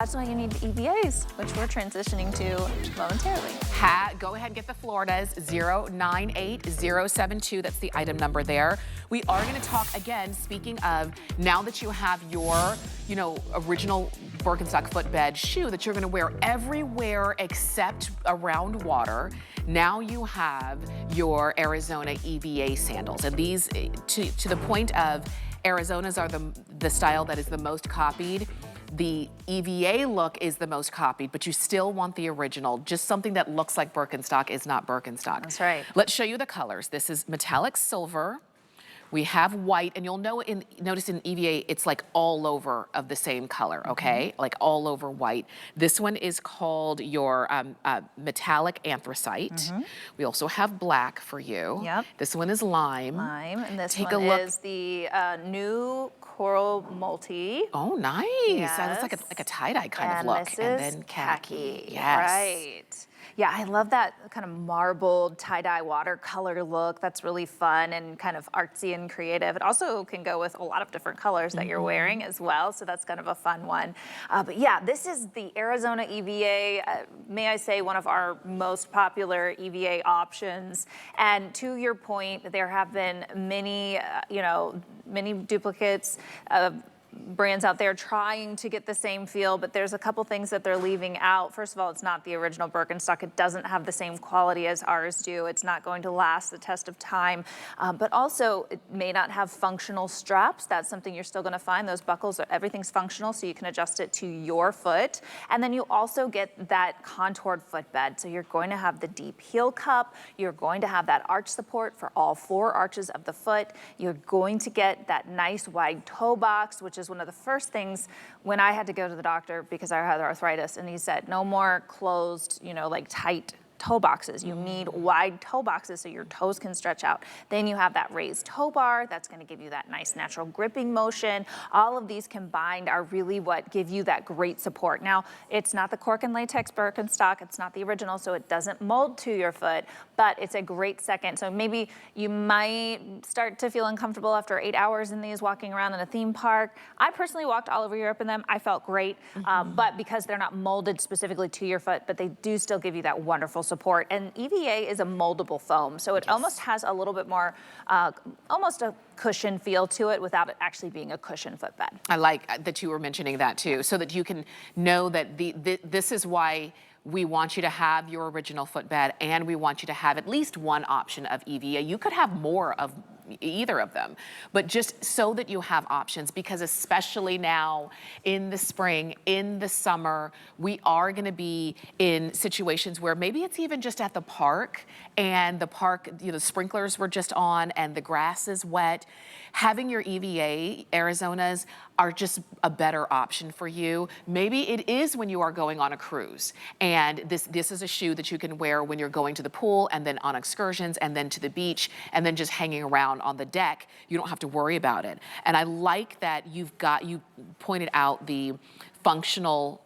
That's why you need EVAs, which we're transitioning to momentarily. Go ahead and get the Floridas 098072. That's the item number there. We are going to talk again, speaking of, now that you have your, original Birkenstock footbed shoe that you're going to wear everywhere except around water. Now you have your Arizona EVA sandals. And these, to the point of, Arizonas are the style that is the most copied. The EVA look is the most copied, but you still want the original. Just something that looks like Birkenstock is not Birkenstock. That's right. Let's show you the colors. This is metallic silver. We have white, and you'll notice in EVA, it's like all over of the same color, okay? Like all over white. This one is called your metallic anthracite. We also have black for you. Yep. This one is lime. Lime, and this Take one a look. is the new coral multi. Oh, nice. Yes. That looks like a tie-dye kind of look. This And is then khaki. Yes. Right. Yeah, I love that kind of marbled tie-dye watercolor look. That's really fun and kind of artsy and creative. It also can go with a lot of different colors that you're wearing as well, so that's kind of a fun one. But yeah, this is the Arizona EVA, may I say, one of our most popular EVA options. And to your point, there have been many, many duplicates of brands out there trying to get the same feel, but there's a couple things that they're leaving out. First of all, it's not the original Birkenstock. It doesn't have the same quality as ours do. It's not going to last the test of time, but also it may not have functional straps. That's something you're still gonna find. Those buckles, everything's functional, so you can adjust it to your foot. And then you also get that contoured footbed. So you're going to have the deep heel cup. You're going to have that arch support for all four arches of the foot. You're going to get that nice wide toe box, which is one of the first things when I had to go to the doctor because I had arthritis, and he said, no more closed, like tight toe boxes. You need wide toe boxes so your toes can stretch out. Then you have that raised toe bar. That's going to give you that nice natural gripping motion. All of these combined are really what give you that great support. Now, it's not the cork and latex Birkenstock. It's not the original, so it doesn't mold to your foot, but it's a great second. So maybe you might start to feel uncomfortable after 8 hours in these walking around in a theme park. I personally walked all over Europe in them. I felt great, but because they're not molded specifically to your foot, but they do still give you that wonderful support. And EVA is a moldable foam, so it almost has a little bit more, almost a cushion feel to it without it actually being a cushion footbed. I like that you were mentioning that too, so that you can know that this is why we want you to have your original footbed, and we want you to have at least one option of EVA. You could have more of either of them, but just so that you have options, because especially now in the spring, in the summer, we are going to be in situations where maybe it's even just at the park, and the park, sprinklers were just on and the grass is wet. Having your EVA Arizonas are just a better option for you. Maybe it is when you are going on a cruise, and this is a shoe that you can wear when you're going to the pool, and then on excursions, and then to the beach, and then just hanging around on the deck. You don't have to worry about it. And I like that you pointed out the functional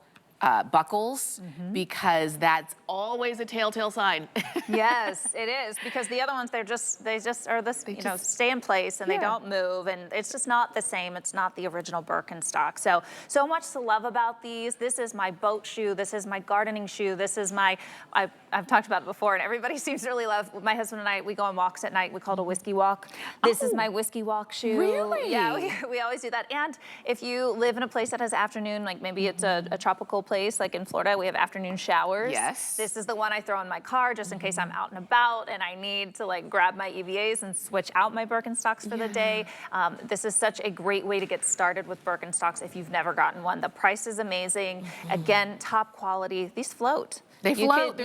buckles, because that's always a telltale sign. Yes, it is, because the other ones, they just are this, stay in place and they don't move, and it's just not the same. It's not the original Birkenstock. So much to love about these. This is my boat shoe. This is my gardening shoe. This is my, I've talked about it before, and everybody seems to really love, my husband and I, we go on walks at night. We call it a whiskey walk. This is my whiskey walk shoe. Really? Yeah, we always do that. And if you live in a place that has afternoon, like maybe it's a tropical place, like in Florida, we have afternoon showers. Yes. This is the one I throw in my car just in case I'm out and about and I need to grab my EVAs and switch out my Birkenstocks for the day. This is such a great way to get started with Birkenstocks if you've never gotten one. The price is amazing. Again, top quality. These float. They float.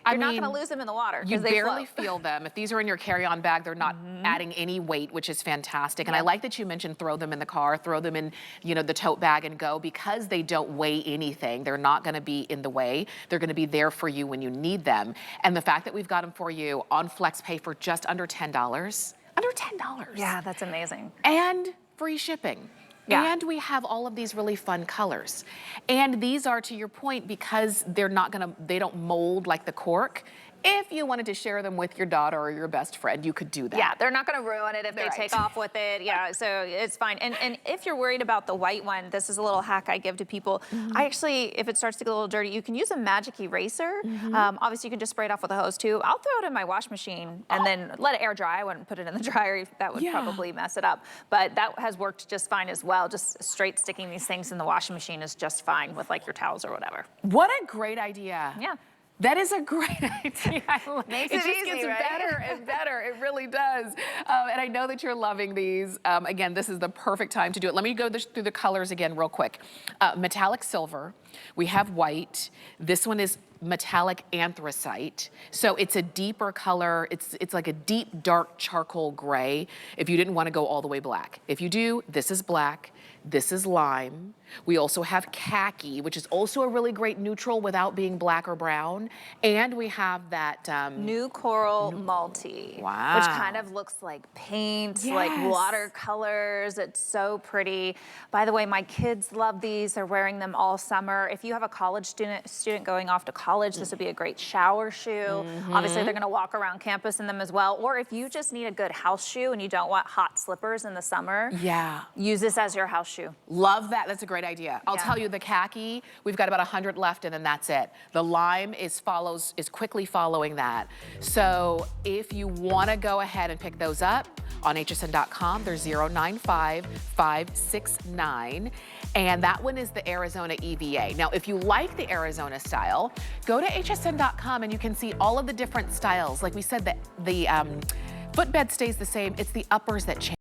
You're not going to lose them in the water. You they barely float. feel them. If these are in your carry-on bag, they're not adding any weight, which is fantastic. And I like that you mentioned throw them in the car, throw them in, the tote bag and go, because they don't weigh anything. They're not going to be in the way. They're going to be there for you when you need them. And the fact that we've got them for you on FlexPay for just under $10. Under $10. Yeah, that's amazing. And free shipping. Yeah. And we have all of these really fun colors. And these are, to your point, because they don't mold like the cork, if you wanted to share them with your daughter or your best friend, you could do that. Yeah, they're not gonna ruin it if they Right. take off with it. Yeah, so it's fine. And if you're worried about the white one, this is a little hack I give to people. I actually, if it starts to get a little dirty, you can use a magic eraser. Obviously, you can just spray it off with a hose too. I'll throw it in my wash machine and then let it air dry. I wouldn't put it in the dryer. That would probably mess it up. But that has worked just fine as well. Just straight sticking these things in the washing machine is just fine with like your towels or whatever. What a great idea. Yeah. That is a great idea. Makes it it just easy, gets right? better and better. It really does. And I know that you're loving these. Again, this is the perfect time to do it. Let me go through the colors again real quick. Metallic silver. We have white. This one is metallic anthracite. So it's a deeper color. It's like a deep, dark charcoal gray if you didn't want to go all the way black. If you do, this is black. This is lime. We also have khaki, which is also a really great neutral without being black or brown. And we have that New coral multi, Wow. which kind of looks like paint, like Yes. watercolors. It's so pretty. By the way, my kids love these. They're wearing them all summer. If you have a college student going off to college, this would be a great shower shoe. Obviously, they're gonna walk around campus in them as well. Or if you just need a good house shoe and you don't want hot slippers in the summer, Yeah. use this as your house shoe. Love that. That's a great idea. I'll Yeah. tell you, the khaki, we've got about 100 left and then that's it. The lime is quickly following that. So if you want to go ahead and pick those up on hsn.com, they're 095569. And that one is the Arizona EVA. Now, if you like the Arizona style, go to hsn.com and you can see all of the different styles. Like we said, the footbed stays the same. It's the uppers that change.